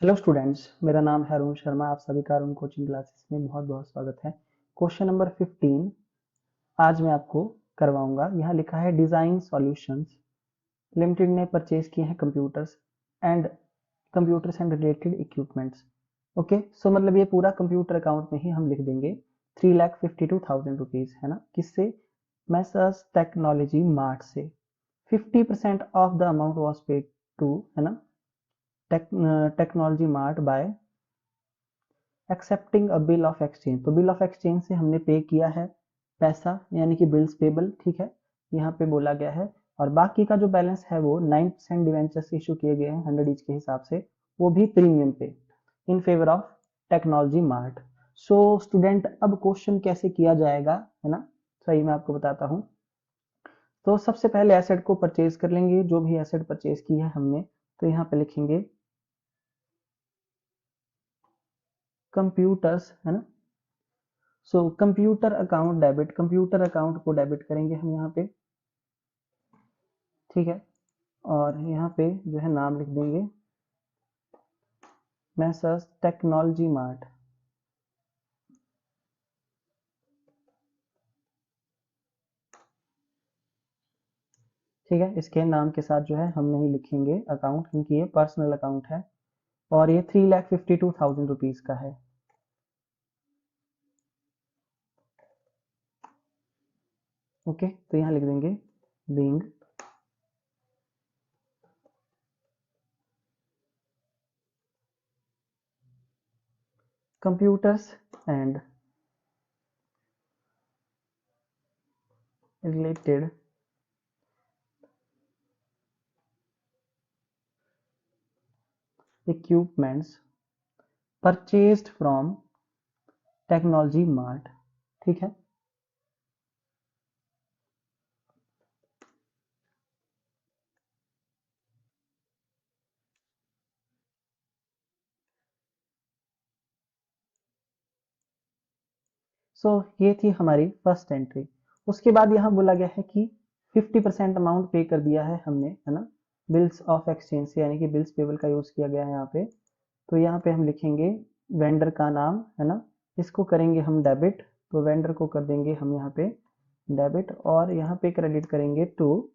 Hello students, मेरा नाम है अरुण शर्मा। आप सभी का अरुण कोचिंग क्लासेस में बहुत बहुत स्वागत है। क्वेश्चन नंबर 15 आज मैं आपको करवाऊंगा। यहाँ लिखा है डिजाइन सॉल्यूशंस लिमिटेड ने परचेज किए हैं computers and related equipments. Okay, so मतलब ये पूरा कंप्यूटर अकाउंट में ही हम लिख देंगे 3,52,000 रुपीज, है ना। किससे? मैसर्स टेक्नोलॉजी मार्ट से। 50% of the amount was paid to, है ना, technology mart by accepting a bill of exchange. तो बिल ऑफ एक्सचेंज से हमने पे किया है पैसा, यानी कि बिल्स पेबल। ठीक है, यहाँ पे बोला गया है। और बाकी का जो बैलेंस है वो 9% डिवेंचर्स इशू किए गए हैं 100 ईच के हिसाब से, वो भी प्रीमियम पे in favour of technology mart. So student, अब क्वेश्चन कैसे किया जाएगा, है ना, सही मैं आपको बताता हूँ। तो सबसे पहले एसेट को परचेज कर लेंगे, जो भी एसेट परचेज की है हमने। तो यहाँ पे लिखेंगे कंप्यूटर्स, है ना। So computer account debit, computer account को डेबिट करेंगे हम यहाँ पे। ठीक है, और यहाँ पे जो है नाम लिख देंगे मैसर्स टेक्नोलॉजी मार्ट। ठीक है, इसके नाम के साथ जो है हम नहीं लिखेंगे अकाउंट, क्योंकि ये पर्सनल अकाउंट है और ये 3,52,000 रुपीज का है। ओके, तो यहाँ लिख देंगे being computers and related equipments purchased from technology mart. ठीक है, सो ये थी हमारी फर्स्ट एंट्री। उसके बाद यहाँ बोला गया है कि 50% अमाउंट पे कर दिया है हमने, है ना, बिल्स ऑफ एक्सचेंज से, यानी कि बिल्स पेबल का यूज किया गया है यहाँ पे। तो यहाँ पे हम लिखेंगे वेंडर का नाम, है ना, इसको करेंगे हम डेबिट। तो वेंडर को कर देंगे हम यहाँ पे डेबिट, और यहाँ पे क्रेडिट करेंगे टू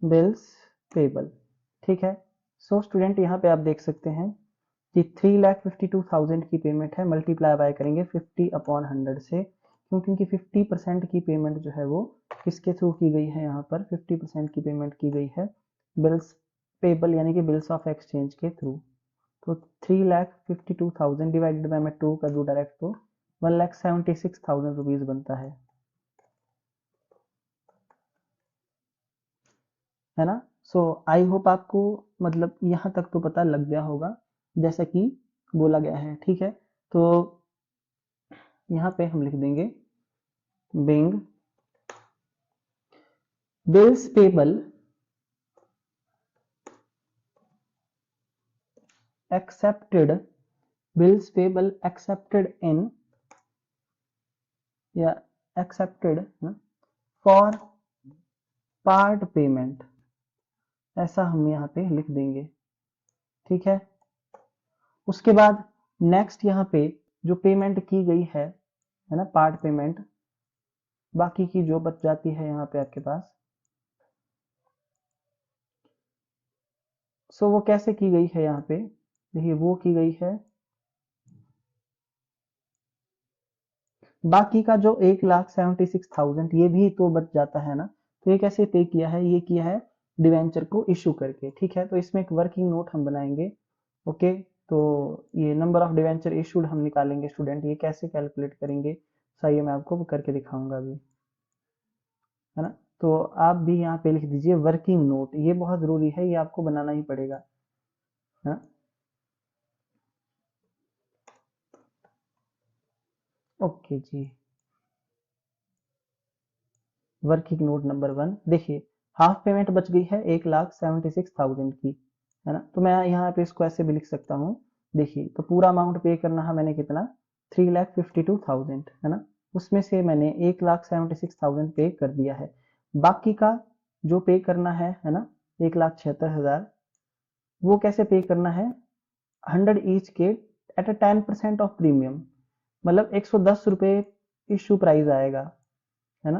बिल्स पेबल। ठीक है, सो स्टूडेंट यहाँ पे आप देख सकते हैं कि 3,52,000 की पेमेंट है, मल्टीप्लाई बाय करेंगे 50/100 से, क्योंकि इनकी 50% की पेमेंट जो है वो किसके थ्रू की गई है, यहाँ पर 50% की पेमेंट की गई है बिल्स पेबल, यानी कि बिल्स ऑफ एक्सचेंज के थ्रू। तो 3,52,000 डिवाइडेड बाय, मैं 2 कर दूं डायरेक्ट, तो 1,76,000 रुपीज बनता है ना। सो आई होप आपको मतलब यहाँ तक तो पता लग गया होगा जैसा कि बोला गया है। ठीक है, तो यहाँ पे हम लिख देंगे being bills payable accepted, bills payable accepted in, या एक्सेप्टेड फॉर पार्ट पेमेंट, ऐसा हम यहाँ पे लिख देंगे। ठीक है, उसके बाद नेक्स्ट यहाँ पे जो पेमेंट की गई है ना, पार्ट पेमेंट, बाकी की जो बच जाती है यहाँ पे आपके पास, सो वो कैसे की गई है यहाँ पे, देखिए वो की गई है बाकी का जो 1,76,000 ये भी तो बच जाता है ना। तो ये कैसे पे किया है, ये किया है डिवेंचर को इशू करके। ठीक है, तो इसमें एक वर्किंग नोट हम बनाएंगे। ओके, तो ये नंबर ऑफ डिवेंचर इशूड हम निकालेंगे स्टूडेंट, ये कैसे कैलकुलेट करेंगे सही, मैं आपको करके दिखाऊंगा अभी, है ना। तो आप भी यहाँ पे लिख दीजिए वर्किंग नोट, ये बहुत जरूरी है, ये आपको बनाना ही पड़ेगा, है ना। ओके जी, वर्किंग नोट नंबर 1, देखिए हाफ पेमेंट बच गई है 1,76,000 की, है ना। तो मैं यहाँ पे इसको ऐसे भी लिख सकता हूँ, देखिए तो पूरा अमाउंट पे करना है मैंने कितना, 3,52,000, है ना। उसमें से मैंने 1,76,000 पे कर दिया है। बाकी का जो पे करना है ना, 1,76,000, वो कैसे पे करना है, 100 ईच के एट अ 10% ऑफ प्रीमियम, मतलब 110 रुपये इशू प्राइस आएगा, है ना।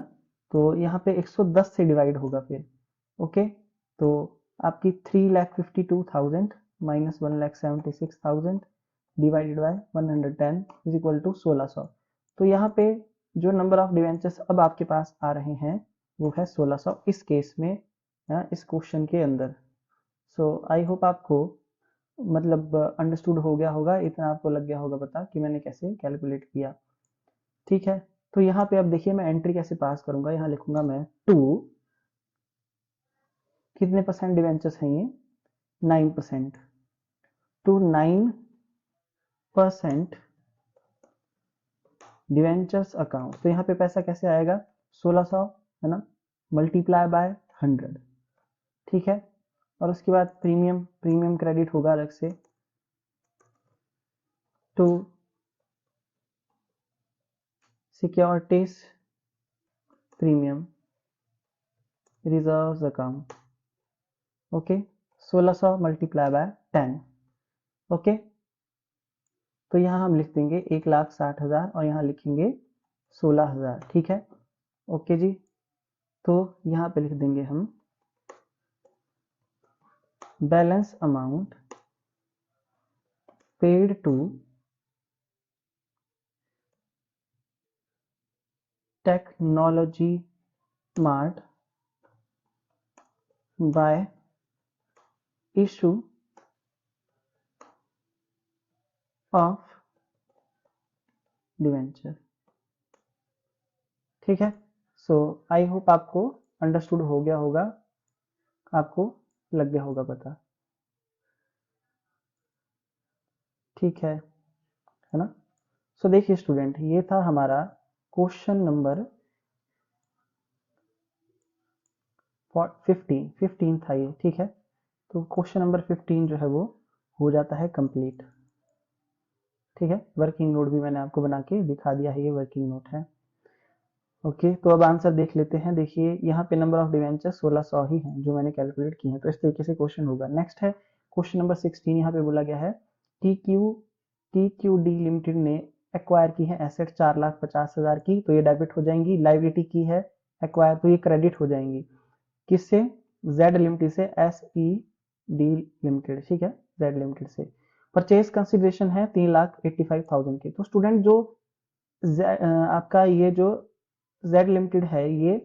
तो यहाँ पे 110 से डिवाइड होगा फिर। ओके, तो आपकी 3,52,000 minus 1,76,000 divided by 110 is equal to 1600। तो यहाँ पे जो नंबर ऑफ डिवेंचर्स अब आपके पास आ रहे हैं वो है 1600 इस केस में, इस क्वेश्चन के अंदर। सो आई होप आपको मतलब अंडरस्टूड हो गया होगा, इतना आपको लग गया होगा पता कि मैंने कैसे कैलकुलेट किया। ठीक है, तो यहाँ पे अब देखिए मैं एंट्री कैसे पास करूंगा। यहाँ लिखूंगा मैं 2, कितने परसेंट डिवेंचर्स हैं ये, 9%, टू 9% डिवेंचर्स अकाउंट। तो यहाँ पे पैसा कैसे आएगा, 1600, है ना, मल्टीप्लाई बाय 100। ठीक है, और उसके बाद प्रीमियम, प्रीमियम क्रेडिट होगा अलग से, to securities premium reserves account. Okay, 1600 multiply by 10। Okay, तो यहाँ हम लिख देंगे 1,60,000 और यहाँ लिखेंगे 16,000। ठीक है, ओके जी। तो यहाँ पे लिख देंगे हम balance amount paid to technology mart by issue of debenture. ठीक है, सो आई होप आपको अंडरस्टूड हो गया होगा, आपको लग गया होगा पता। ठीक है ना। सो देखिए स्टूडेंट, ये था हमारा क्वेश्चन नंबर 15 था ये। ठीक है, तो क्वेश्चन नंबर 15 जो है वो हो जाता है कंप्लीट। ठीक है, वर्किंग नोट भी मैंने आपको बना के दिखा दिया है, ये वर्किंग नोट है। ओके, तो अब आंसर देख लेते हैं। देखिए यहाँ पे नंबर ऑफ डिवेंचर 1600 ही हैं जो मैंने कैलकुलेट किए हैं, तो इस तरीके से क्वेश्चन होगा। नेक्स्ट है क्वेश्चन नंबर 16। यहाँ पे बोला गया है TQD लिमिटेड ने एक्वायर की है एसेट 4,50,000 की, तो ये डेबिट हो जाएंगी। लाइबिलिटी की है एक्वायर, तो ये क्रेडिट हो जाएंगी। किससे, जेड लिमिटेड से, SED लिमिटेड। ठीक है, जेड लिमिटेड से। परचेज कंसिडरेशन है 3,85,000 की। तो स्टूडेंट जो आपका ये जो जेड लिमिटेड है ये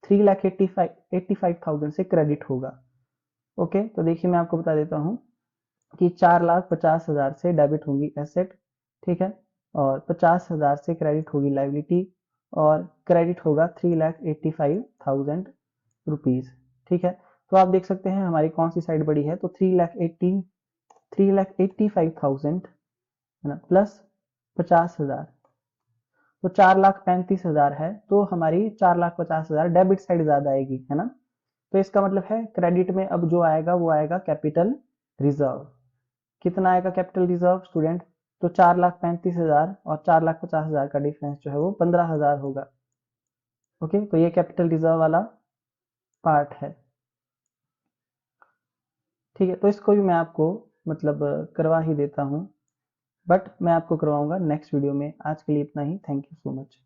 3,85,000 से क्रेडिट होगा। ओके, तो देखिए मैं आपको बता देता हूँ कि 4,50,000 से डेबिट होगी एसेट। ठीक है, और 50,000 से क्रेडिट होगी लाइबिलिटी, और क्रेडिट होगा 3,85,000 रुपीज। ठीक है, तो आप देख सकते हैं हमारी कौन सी साइड बड़ी है, तो 3,85,000 है ना, प्लस 50,000, तो 4,35,000 है। तो हमारी 4,50,000 डेबिट साइड ज्यादा आएगी, है ना। तो इसका मतलब है क्रेडिट में अब जो आएगा वो आएगा कैपिटल रिजर्व। कितना आएगा कैपिटल रिजर्व स्टूडेंट, तो 4,35,000 और 4,50,000 का डिफरेंस जो है वो 15,000 होगा। ओके, तो ये कैपिटल रिजर्व वाला पार्ट है। ठीक है, तो इसको भी मैं आपको मतलब करवा ही देता हूँ, बट मैं आपको करवाऊंगा नेक्स्ट वीडियो में। आज के लिए इतना ही, थैंक यू सो मच।